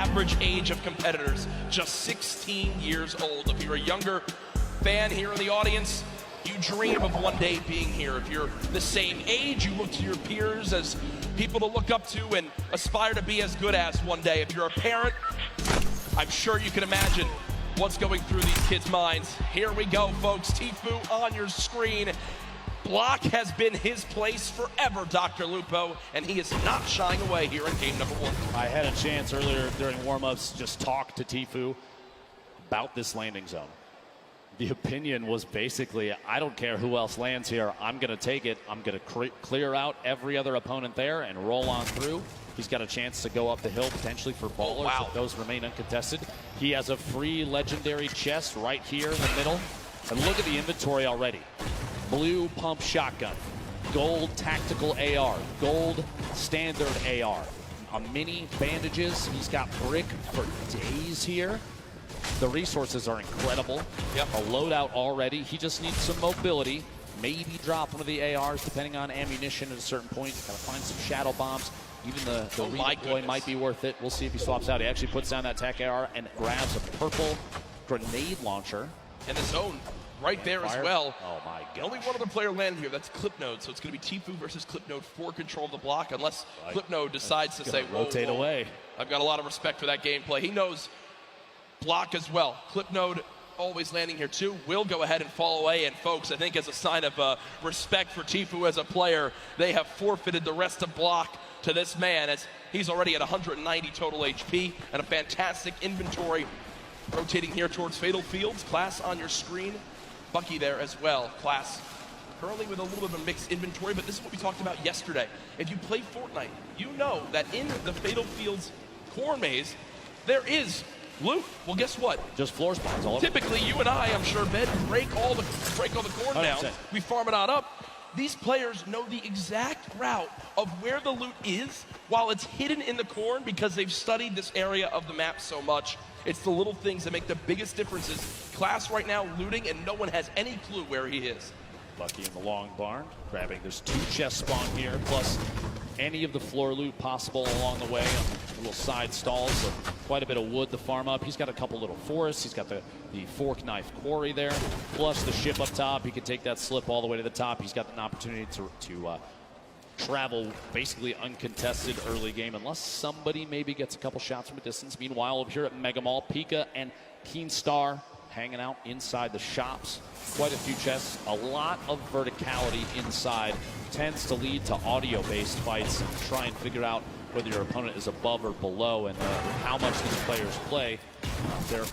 average age of competitors, just 16 years old. If you're a younger fan here in the audience, you dream of one day being here. If you're the same age, you look to your peers as people to look up to and aspire to be as good as one day. If you're a parent, I'm sure you can imagine what's going through these kids' minds. Here we go, folks. Tfue on your screen. Block has been his place forever, Dr. Lupo, and he is not shying away here in game number 1. I had a chance earlier during warm-ups just talk to Tfue about this landing zone. The opinion was basically, I don't care who else lands here, I'm going to take it. I'm going to clear out every other opponent there and roll on through. He's got a chance to go up the hill potentially for ballers if those remain uncontested. He has a free legendary chest right here in the middle. And look at the inventory already. Blue pump shotgun, gold tactical AR, gold standard AR, a mini bandages. He's got brick for days here. The resources are incredible. Yep. A loadout already. He just needs some mobility. Maybe drop one of the ARs depending on ammunition at a certain point. Gotta find some shadow bombs. Even the redeploy might be worth it. We'll see if he swaps out. He actually puts down that tac AR and grabs a purple grenade launcher. And the zone right there as well. Oh my god. Only one other player landed here. That's Clipnode. So it's going to be Tfue versus Clipnode for control of the block, unless Clipnode decides to say, rotate away. I've got a lot of respect for that gameplay. He knows block as well. Clipnode always landing here too. Will go ahead and fall away. And folks, I think as a sign of respect for Tfue as a player, they have forfeited the rest of block to this man, as he's already at 190 total HP and a fantastic inventory. Rotating here towards Fatal Fields. Class on your screen. Bucky there as well. Class currently with a little bit of a mixed inventory, but this is what we talked about yesterday. If you play Fortnite, you know that in the Fatal Fields core maze, there is loot. Well, guess what? Just floor spawns all over. Typically, you and I, I'm sure, Ben, break all the corn 100%. down. We farm it on up. These players know the exact route of where the loot is while it's hidden in the corn because they've studied this area of the map so much. It's the little things that make the biggest differences. Class right now looting, and no one has any clue where he is. Lucky in the long barn, grabbing. There's 2 chests spawn here, plus any of the floor loot possible along the way. Little side stalls, so quite a bit of wood to farm up. He's got a couple little forests. He's got the fork knife quarry there, plus the ship up top. He can take that slip all the way to the top. He's got an opportunity to travel basically uncontested early game unless somebody maybe gets a couple shots from a distance. Meanwhile, over here at Mega Mall, Pika and Keenstar hanging out inside the shops. Quite a few chests. A lot of verticality inside tends to lead to audio-based fights and try and figure out whether your opponent is above or below and how much these players play. If they're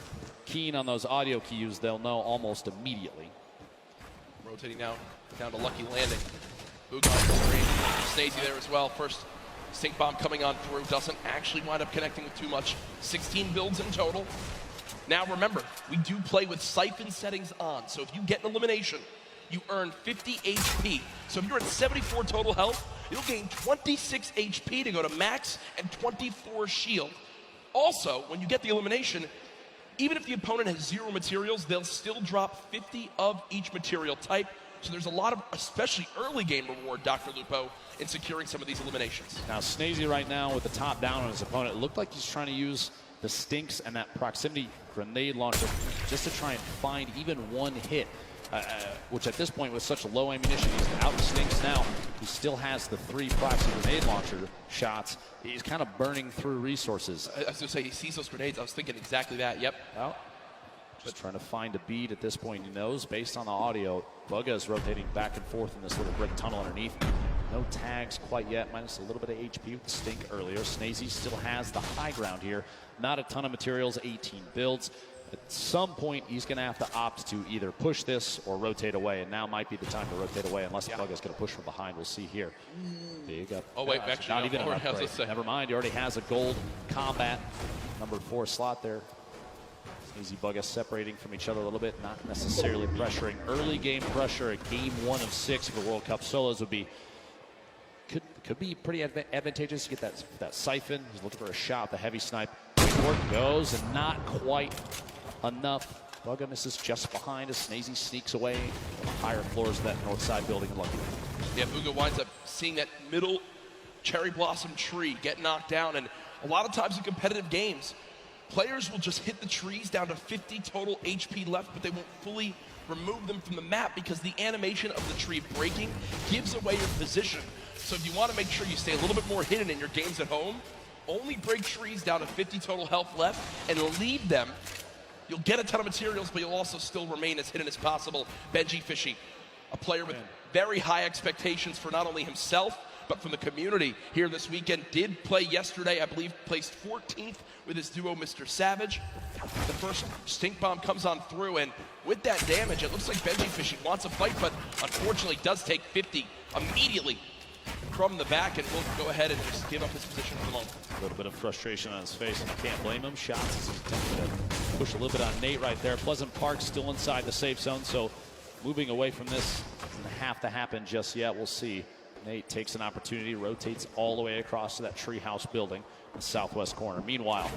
keen on those audio cues, they'll know almost immediately. Rotating now down to Lucky landing. Bugha on the screen. Snazy there as well. First stink bomb coming on through. Doesn't actually wind up connecting with too much. 16 builds in total. Now remember, we do play with siphon settings on. So if you get an elimination, you earn 50 HP. So if you're at 74 total health, you'll gain 26 HP to go to max and 24 shield. Also, when you get the elimination, even if the opponent has 0 materials, they'll still drop 50 of each material type. So there's a lot of, especially early game reward, Dr. Lupo, in securing some of these eliminations. Now, Snazy right now with the top down on his opponent. It looked like he's trying to use the stinks and that proximity grenade launcher just to try and find even one hit, which at this point with such low ammunition, he's out of stinks now. He still has the 3 proximity grenade launcher shots. He's kind of burning through resources. I was going to say, he sees those grenades. I was thinking exactly that, yep. Well, just trying to find a bead at this point. He knows based on the audio, Bugha is rotating back and forth in this little brick tunnel underneath. No tags quite yet, minus a little bit of HP with the stink earlier. Snazy still has the high ground here. Not a ton of materials, 18 builds. At some point, he's going to have to opt to either push this or rotate away, and now might be the time to rotate away unless Bugha's going to push from behind. We'll see here. Big up. Oh, wait, actually, not even an upgrade. Never mind, he already has a gold combat number 4 slot there. Snazy, Bugha separating from each other a little bit, not necessarily pressuring. Early game pressure at game 1 of 6 for World Cup solos would be could be pretty advantageous to get that siphon. He's looking for a shot. The heavy snipe. Work goes and not quite enough. Bugha misses just behind as Snazy sneaks away from the higher floors of that north side building and Lucky. Yeah, Bugha winds up seeing that middle cherry blossom tree get knocked down, and a lot of times in competitive games, players will just hit the trees down to 50 total HP left, but they won't fully remove them from the map because the animation of the tree breaking gives away your position. So if you want to make sure you stay a little bit more hidden in your games at home, only break trees down to 50 total health left and leave them. You'll get a ton of materials, but you'll also still remain as hidden as possible. Benji Fishy, a player with very high expectations for not only himself, but from the community here this weekend. Did play yesterday, I believe, placed 14th with his duo, Mr. Savage. The first stink bomb comes on through, and with that damage, it looks like Benji Fishy wants a fight, but unfortunately does take 50 immediately from the back, and will go ahead and just give up his position for the moment. A little bit of frustration on his face, and you can't blame him. Shots is attempting to push a little bit on Nate right there. Pleasant Park still inside the safe zone, so moving away from this doesn't have to happen just yet. We'll see. Nate takes an opportunity, rotates all the way across to that treehouse building in the southwest corner. Meanwhile,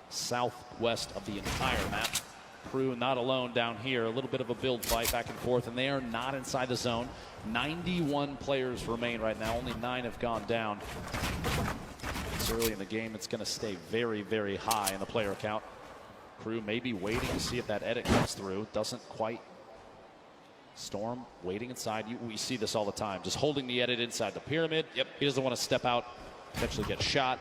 southwest of the entire map, Crew not alone down here. A little bit of a build fight back and forth, and they are not inside the zone. 91 players remain right now. Only 9 have gone down. It's early in the game. It's going to stay very, very high in the player count. Crew may be waiting to see if that edit comes through. Doesn't quite. Storm waiting inside. We see this all the time. Just holding the edit inside the pyramid. Yep. He doesn't want to step out, potentially get shot.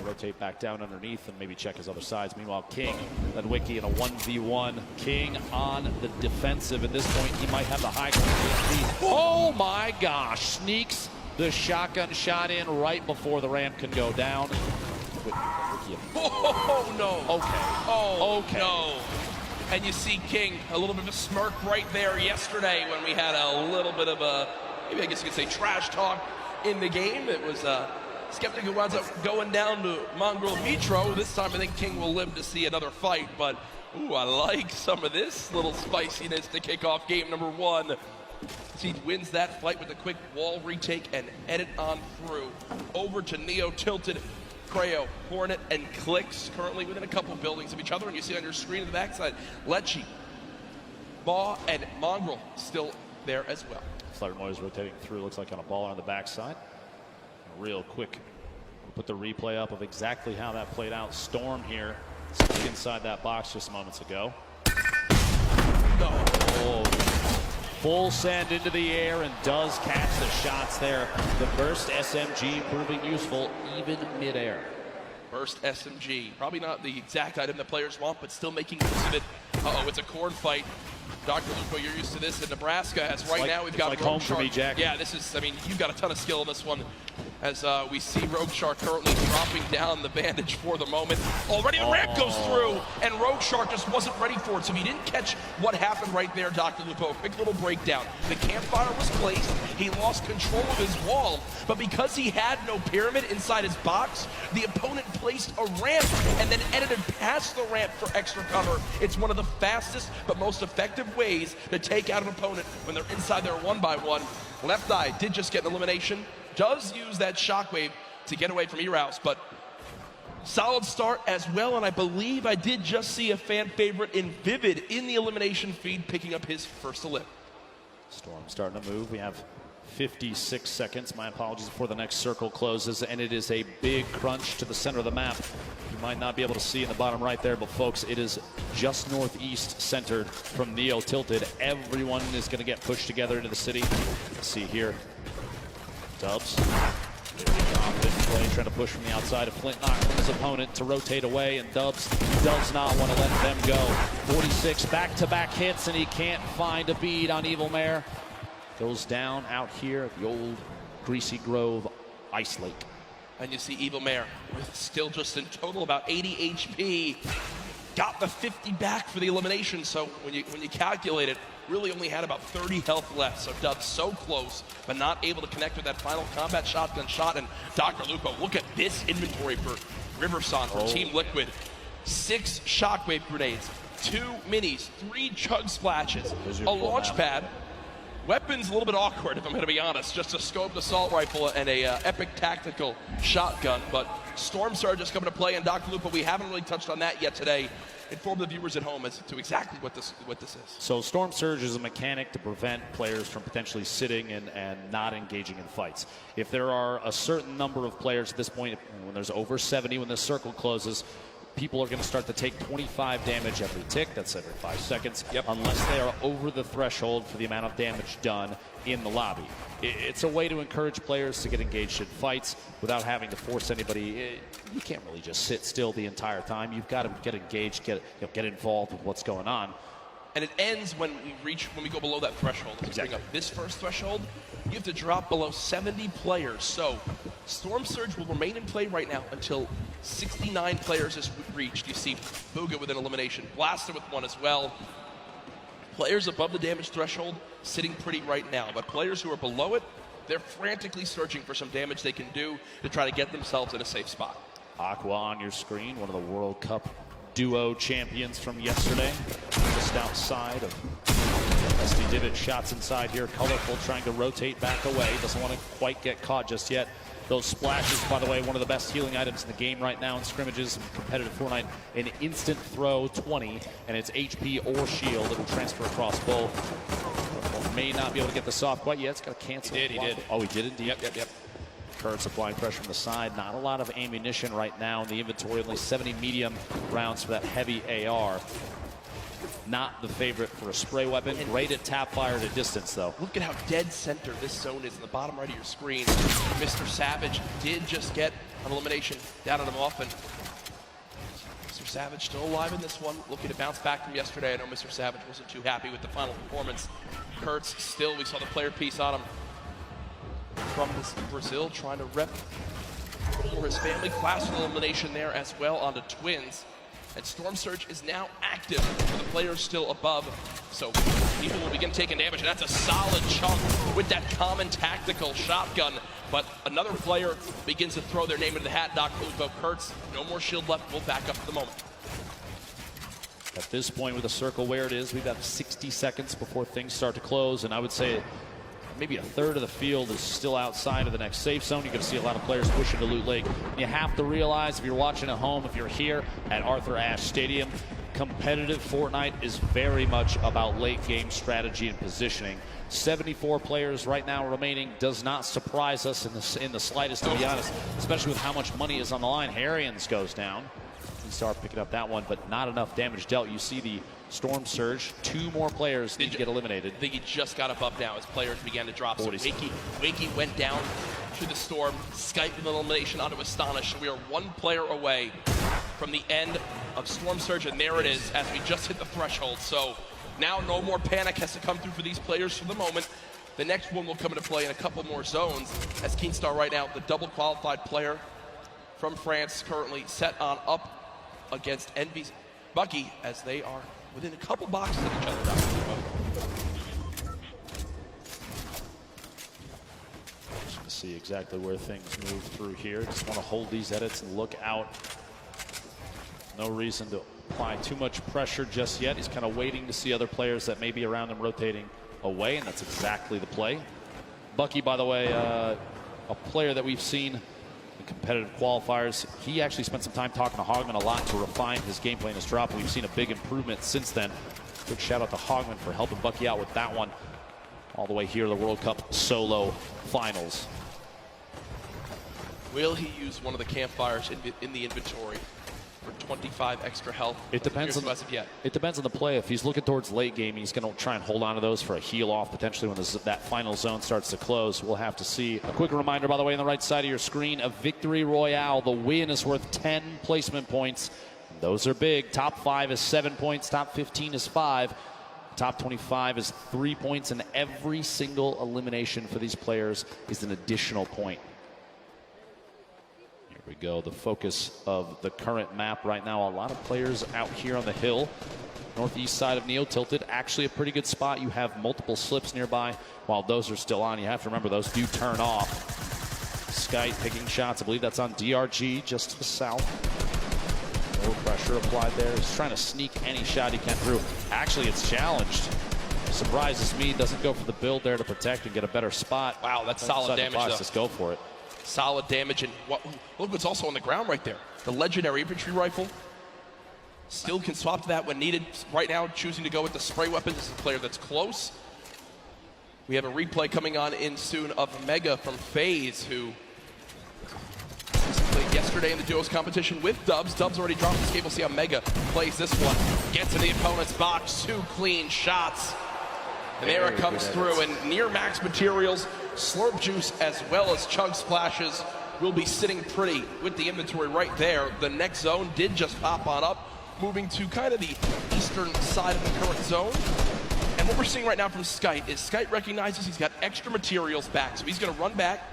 Rotate back down underneath and maybe check his other sides. Meanwhile, King led Wiki in a 1v1. King on the defensive. At this point, he might have the high ground. Oh my gosh. Sneaks the shotgun shot in right before the ramp can go down. Oh, no. Okay. Oh, okay. No. And you see King, a little bit of a smirk right there yesterday when we had a little bit of a, maybe I guess you could say trash talk in the game. It was Skeptic who winds up going down to Mongrel Mitro. This time I think King will live to see another fight, but ooh, I like some of this little spiciness to kick off game number 1. He wins that fight with a quick wall retake and edit on through. Over to Neo Tilted. Creo, Hornet, and Clicks currently within a couple buildings of each other, and you see on your screen on the backside, Lechi, Bugha, and Mongrel still there as well. Flutter Noise rotating through, looks like on a ball on the backside. Real quick, we'll put the replay up of exactly how that played out. Storm here, stuck inside that box just moments ago. No. Oh, full send into the air and does catch the shots there. The burst SMG proving useful even midair. Burst SMG, probably not the exact item that players want, but still making use of it. Uh-oh, it's a corn fight. Dr. Lupo, you're used to this in Nebraska, as right now we've got like Rogue home Shark. for me, Jack. Yeah, this is, I mean, you've got a ton of skill in this one, as we see Rogue Shark currently dropping down the bandage for the moment. Already the ramp goes through, and Rogue Shark just wasn't ready for it, so if you didn't catch what happened right there, Dr. Lupo, quick little breakdown. The campfire was placed, he lost control of his wall, but because he had no pyramid inside his box, the opponent placed a ramp and then edited past the ramp for extra cover. It's one of the fastest but most effective ways to take out an opponent when they're inside their 1x1. Left Eye did just get an elimination, does use that shockwave to get away from E-Rouse, but solid start as well, and I believe I did just see a fan favorite in Vivid in the elimination feed picking up his first elim. Storm starting to move. We have 56 seconds. My apologies before the next circle closes, and it is a big crunch to the center of the map. You might not be able to see in the bottom right there, but folks, it is just northeast centered from Neo Tilted. Everyone is going to get pushed together into the city. Let's see here. Dubs. Play, trying to push from the outside of Flint, knocking his opponent to rotate away, and Dubs does not want to let them go. 46 back-to-back hits, and he can't find a bead on Evil Mare. Goes down out here at the old Greasy Grove Ice Lake. And you see Evil Mare with still just in total about 80 HP. Got the 50 back for the elimination, so when you calculate it, really only had about 30 health left. So Dubs so close, but not able to connect with that final combat shotgun shot. And Dr. Lupo, look at this inventory for Riverson, for Team Liquid. 6 shockwave grenades, 2 minis, 3 chug splashes, a launch pad, Weapon's a little bit awkward, if I'm going to be honest. Just a scoped assault rifle and a epic tactical shotgun. But Storm Surge is coming to play in Dr. Loop, but we haven't really touched on that yet today. Inform the viewers at home as to exactly what this is. So Storm Surge is a mechanic to prevent players from potentially sitting and not engaging in fights. If there are a certain number of players at this point, when there's over 70, when the circle closes, people are going to start to take 25 damage every tick. That's every 5 seconds, unless they are over the threshold for the amount of damage done in the lobby. It's a way to encourage players to get engaged in fights without having to force anybody. You can't really just sit still the entire time. You've got to get engaged, get involved with what's going on. And it ends when we go below that threshold. Let's bring up this first threshold. You have to drop below 70 players. So Storm Surge will remain in play right now until 69 players is reached. You see Bugha with an elimination, Blaster with one as well. Players above the damage threshold sitting pretty right now, but players who are below it, they're frantically searching for some damage they can do to try to get themselves in a safe spot. Aqua on your screen, one of the World Cup duo champions from yesterday, just outside of SD Divot. Shots inside here, Colorful trying to rotate back away, doesn't want to quite get caught just yet. Those splashes, by the way, one of the best healing items in the game right now in scrimmages and competitive Fortnite. An instant throw 20, and it's HP or shield. It'll transfer across both. May not be able to get this off quite yet. It's got to cancel. He did. Oh, he did indeed. Yep. Kurtz applying pressure from the side. Not a lot of ammunition right now in the inventory. Only 70 medium rounds for that heavy AR. Not the favorite for a spray weapon. Great at tap fire at a distance, though. Look at how dead center this zone is in the bottom right of your screen. Mr. Savage did just get an elimination down on him often. Mr. Savage still alive in this one, looking to bounce back from yesterday. I know Mr. Savage wasn't too happy with the final performance. Kurtz still, we saw the player piece on him from Brazil, trying to rep for his family. Class elimination there as well onto Twins. And Storm Surge is now active for the players still above. So people will begin taking damage, and that's a solid chunk with that common tactical shotgun. But another player begins to throw their name into the hat. Doc Uvo Kurtz, no more shield left. We'll back up for the moment. At this point with the circle where it is, we've got 60 seconds before things start to close, and I would say maybe a third of the field is still outside of the next safe zone. You're going to see a lot of players pushing to Loot Lake. You have to realize, if you're watching at home, if you're here at Arthur Ashe Stadium, competitive Fortnite is very much about late game strategy and positioning. 74 players right now remaining does not surprise us in the slightest, to be honest, especially with how much money is on the line. Harrians goes down. Start picking up that one, but not enough damage dealt. You see the Storm Surge. 2 more players need to get eliminated. I think he just got up now as players began to drop. So Wakey went down to the Storm, Skype with an elimination onto Astonish. So we are 1 player away from the end of Storm Surge, and there it is as we just hit the threshold. So now no more panic has to come through for these players for the moment. The next one will come into play in a couple more zones as Keenstar right now, the double qualified player from France, currently set on up against Envy's Bucky as they are within a couple boxes of each other. Just to see exactly where things move through here. Just want to hold these edits and look out. No reason to apply too much pressure just yet. He's kind of waiting to see other players that may be around him rotating away, and that's exactly the play. Bucky, by the way, a player that we've seen competitive qualifiers. He actually spent some time talking to Hogman a lot to refine his gameplay and his drop. We've seen a big improvement since then. Good shout out to Hogman for helping Bucky out with that one. All the way here to the World Cup solo finals. Will he use one of the campfires in the inventory for 25 extra health? It depends on the play. If he's looking towards late game, he's going to try and hold on to those for a heal off potentially when that final zone starts to close. We'll have to see. A quick reminder, by the way, on the right side of your screen, a victory royale. The win is worth 10 placement points. Those are big. Top 5 is 7 points. Top 15 is 5. Top 25 is 3 points, and every single elimination for these players is an additional point. We go, the focus of the current map right now. A lot of players out here on the hill. Northeast side of Neo Tilted, actually a pretty good spot. You have multiple slips nearby while those are still on. You have to remember those do turn off. Skype picking shots. I believe that's on DRG just to the south. No pressure applied there. He's trying to sneak any shot he can through. Actually, it's challenged. surprises me. Doesn't go for the build there to protect and get a better spot. Wow, that's solid damage, though. Just go for it. Solid damage, and look what's also on the ground right there. The legendary infantry rifle. Still can swap to that when needed. Right now, choosing to go with the spray weapon. This is a player that's close. We have a replay coming on in soon of Mega from FaZe, who played yesterday in the duos competition with Dubs. Dubs already dropped his game. We'll see how Mega plays this one. Gets in the opponent's box. 2 clean shots. And there it comes through. And near max materials, Slurp Juice as well as Chug Splashes will be sitting pretty with the inventory right there. The next zone did just pop on up, moving to kind of the eastern side of the current zone. And what we're seeing right now from Skite is Skite recognizes he's got extra materials back. So he's going to run back,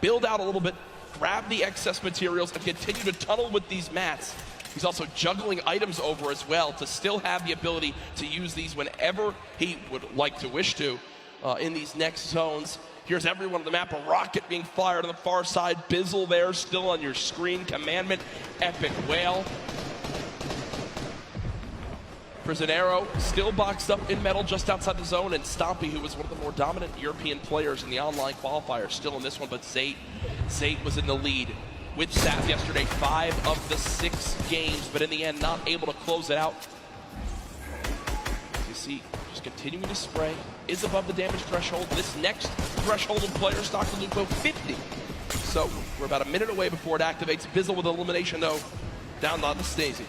build out a little bit, grab the excess materials, and continue to tunnel with these mats. He's also juggling items over as well to still have the ability to use these whenever he would like to wish to in these next zones. Here's everyone on the map. A rocket being fired on the far side. Bizzle there still on your screen. Commandment, Epic Whale. Prisionero still boxed up in metal just outside the zone, and Stompy, who was one of the more dominant European players in the online qualifier, still in this one, but Zate was in the lead with Saf yesterday. 5 of the 6 games, but in the end not able to close it out. You see, just continuing to spray, is above the damage threshold. This next threshold of players, Dr. Lupo, 50. So we're about a minute away before it activates. Bizzle with elimination, though, down on the Stacey.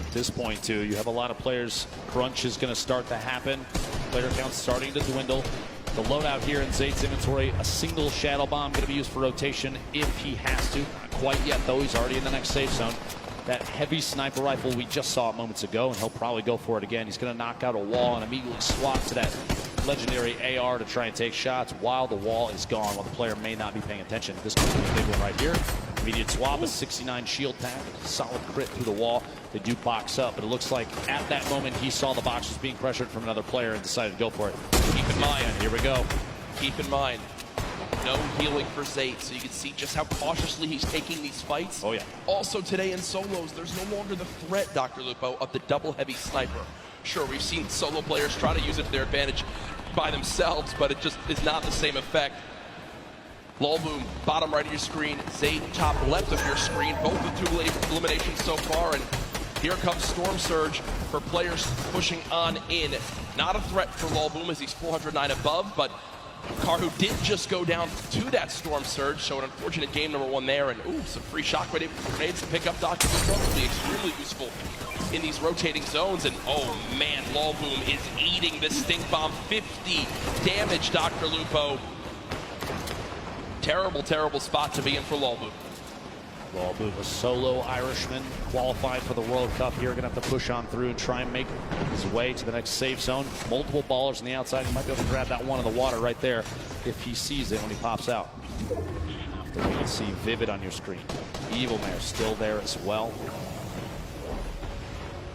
At this point, too, you have a lot of players. Crunch is going to start to happen. Player count starting to dwindle. The loadout here in Zate's inventory, a single Shadow Bomb going to be used for rotation if he has to. Not quite yet, though. He's already in the next safe zone. That heavy sniper rifle we just saw moments ago, and he'll probably go for it again. He's going to knock out a wall and immediately swap to that legendary AR to try and take shots while the wall is gone, while the player may not be paying attention. This could be a big one right here. Immediate swap, a 69 shield tag, solid crit through the wall. They do box up, but it looks like at that moment he saw the box was being pressured from another player and decided to go for it. Keep in mind, here we go. Keep in mind, no healing for Zate, so you can see just how cautiously he's taking these fights. Oh, yeah. Also today in solos, there's no longer the threat, Dr. Lupo, of the double heavy sniper. Sure, we've seen solo players try to use it to their advantage by themselves, but it just is not the same effect. Lolboom, bottom right of your screen. Zate, top left of your screen. Both the 2 eliminations so far, and here comes Storm Surge for players pushing on in. Not a threat for Lolboom as he's 409 above, but Karhu did just go down to that Storm Surge, so an unfortunate game number 1 there, and ooh, some free shockwave grenades to pick up. Dr. Lupo will be extremely useful in these rotating zones, and oh man, Lolboom is eating the stink bomb. 50 damage, Dr. Lupo. Terrible, terrible spot to be in for Lolboom. Lolboom, a solo Irishman, qualified for the World Cup here. Going to have to push on through and try and make his way to the next safe zone. Multiple ballers on the outside. He might be able to grab that one in the water right there if he sees it when he pops out. You can see Vivid on your screen. Evil Mare still there as well.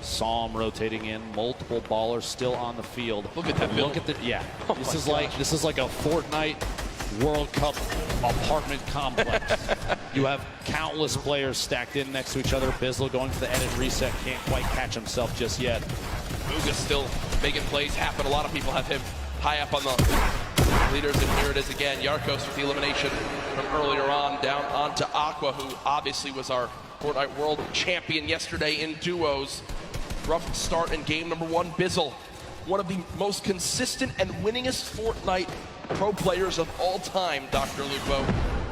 Psalm rotating in, multiple ballers still on the field. Look at that build. Look at the, yeah. Oh this is like a Fortnite World Cup apartment complex. You have countless players stacked in next to each other. Bizzle going for the edit reset, can't quite catch himself just yet. Bugha still making plays happen. A lot of people have him high up on the leaders, and here it is again. Yarkos with the elimination from earlier on, down onto Aqua, who obviously was our Fortnite World Champion yesterday in duos. Rough start in game number 1. Bizzle, one of the most consistent and winningest Fortnite pro players of all time, Dr. Lupo.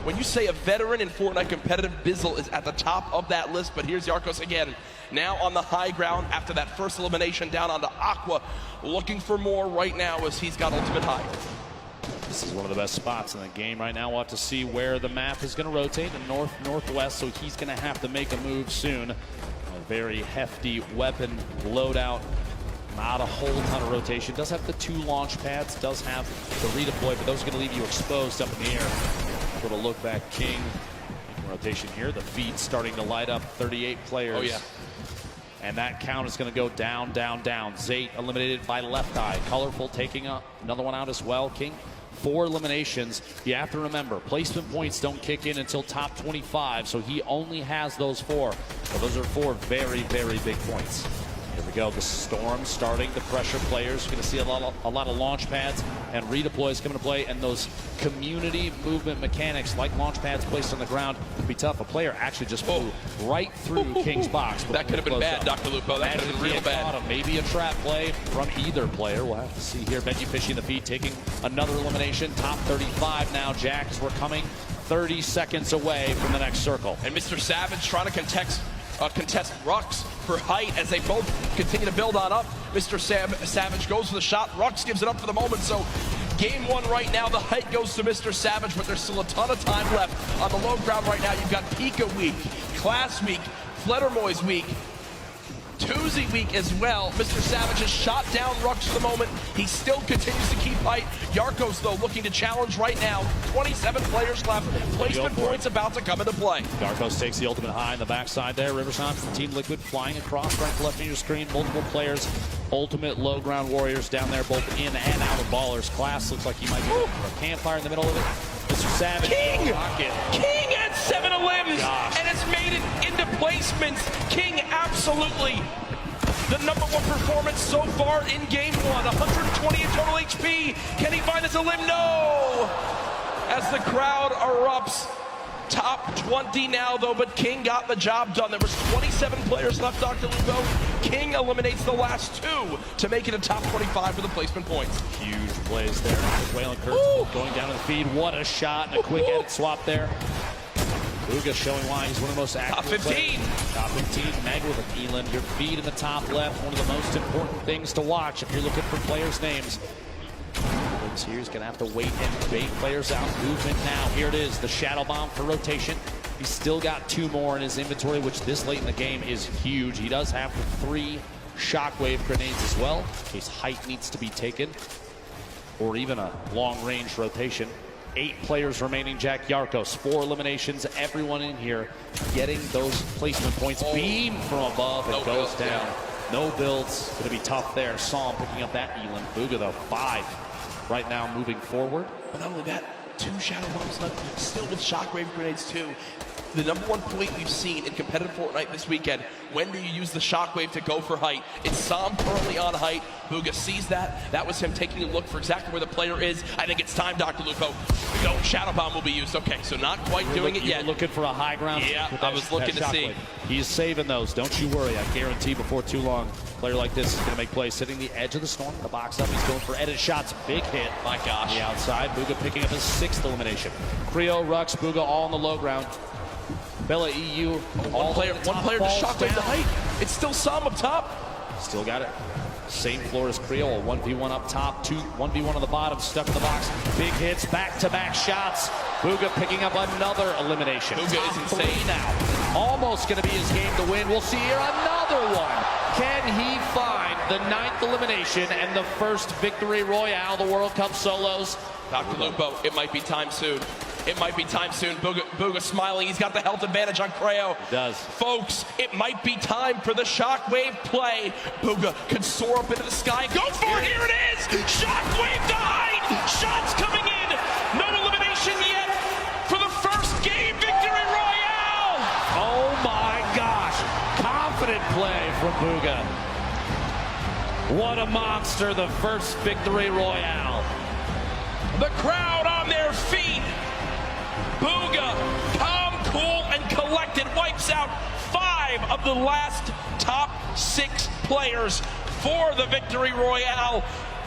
When you say a veteran in Fortnite competitive, Bizzle is at the top of that list, but here's Yarkos again, now on the high ground after that first elimination, down onto Aqua, looking for more right now as he's got ultimate high. This is one of the best spots in the game right now. We'll have to see where the map is going to rotate, the north-northwest, so he's going to have to make a move soon. A very hefty weapon loadout. Not a whole ton of rotation. Does have the 2 launch pads, does have the redeploy, but those are going to leave you exposed up in the air. Go to look back, King. Rotation here. The feed starting to light up. 38 players. Oh, yeah. And that count is going to go down, down, down. Zate eliminated by Left Eye. Colorful taking up another one out as well. King, 4 eliminations. You have to remember, placement points don't kick in until top 25, so he only has those 4. So those are 4 very, very big points. Here we go. The Storm starting to pressure players. You're going to see a lot of launch pads and redeploys coming to play, and those community movement mechanics like launch pads placed on the ground can be tough. A player actually just flew right through King's box. That could have been bad, Dr. Lupo. That could have been real bad. Maybe a trap play from either player. We'll have to see here. Benji fishing the feed, taking another elimination. Top 35 now, Jack, as we're coming 30 seconds away from the next circle. And Mr. Savage trying to contest Rux for height as they both continue to build on up. Mr. Savage goes for the shot. Rux gives it up for the moment. So game one right now, the height goes to Mr. Savage, but there's still a ton of time left on the low ground right now. You've got Pika week, Class week, Fledermoy's week, Tuesday week as well. Mr. Savage has shot down Rux for the moment. He still continues to keep height. Yarkos, though, looking to challenge right now. 27 players left. Placement points about to come into play. Yarkos takes the ultimate high in the backside there. Riverside from Team Liquid flying across right to left of your screen. Multiple players. Ultimate low ground warriors down there, both in and out of ballers. Class looks like he might be looking for a campfire in the middle of it. Mr. Savage. King at 7 limbs and has made it into placements. King absolutely the #1 performance so far in game one. 120 in total HP. Can he find us a limb? No! As the crowd erupts. Top 20 now, though, but King got the job done. There was 27 players left, Dr. Lupo. King eliminates the last 2 to make it a top 25 for the placement points. Huge plays there. Waylon Kurtz going down to the feed. What a shot and a quick edit swap there. Bugha showing why he's one of the most active. Top 15. Players. Top 15. Mag with a Elin. Your feed in the top left. One of the most important things to watch if you're looking for players' names. Here he's going to have to wait and bait players out. Movement now. Here it is. The Shadow Bomb for rotation. He's still got 2 more in his inventory, which this late in the game is huge. He does have 3 shockwave grenades as well, in case height needs to be taken, or even a long-range rotation. 8 players remaining. Jack Yarkos, 4 eliminations. Everyone in here getting those placement points. Beam from above and goes down. No builds. Going to be tough there. Saw him picking up that Elin. Bugha, though, 5 right now moving forward. But not only that, 2 Shadow Bombs left, still with shockwave grenades too. The #1 point we've seen in competitive Fortnite this weekend, when do you use the shockwave to go for height? It's Sam currently on height. Bugha sees that. That was him taking a look for exactly where the player is. I think it's time, Dr. Lupo. No, Shadow Bomb will be used. Okay, so not quite doing it yet. Looking for a high ground. Yeah, I was looking to see. He's saving those. Don't you worry. I guarantee before too long, a player like this is going to make plays. Sitting the edge of the Storm, the box up. He's going for edit shots. Big hit. My gosh. The outside. Bugha picking up his 6th elimination. Creo, Rux, Bugha all on the low ground. Bella EU. One player to shockwave the height. It's still Sam up top. Still got it. Same floor as Creo. 1v1 up top. 1v1 on the bottom. Stuck in the box. Big hits. Back-to-back shots. Bugha picking up another elimination. Bugha is insane now. Almost going to be his game to win. We'll see here another one. Can he find the 9th elimination and the first victory royale, the World Cup solos? Dr. Lupo, it might be time soon. It might be time soon. Bugha smiling. He's got the health advantage on Creo. He does. Folks, it might be time for the shockwave play. Bugha could soar up into the sky. Go for it. Here it is. Shockwave to height. Shots coming in. No elimination yet for the first game victory royale. Oh my gosh. Confident play from Bugha. What a monster. The first victory royale. The crowd on their feet. Bugha, calm, cool, and collected, wipes out 5 of the last top 6 players for the victory royale.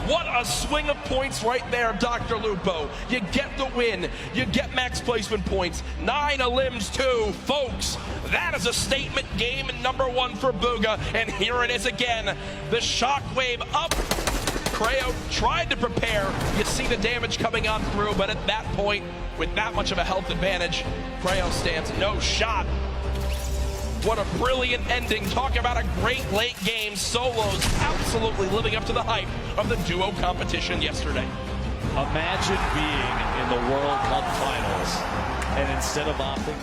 What a swing of points right there, Dr. Lupo. You get the win. You get max placement points. 9 limbs too. Folks, that is a statement game #1 for Bugha. And here it is again. The shockwave up. Creo tried to prepare. You see the damage coming on through, but at that point, with that much of a health advantage, Creo stands no shot. What a brilliant ending. Talk about a great late game. Solos absolutely living up to the hype of the duo competition yesterday. Imagine being in the World Cup finals, and instead of opting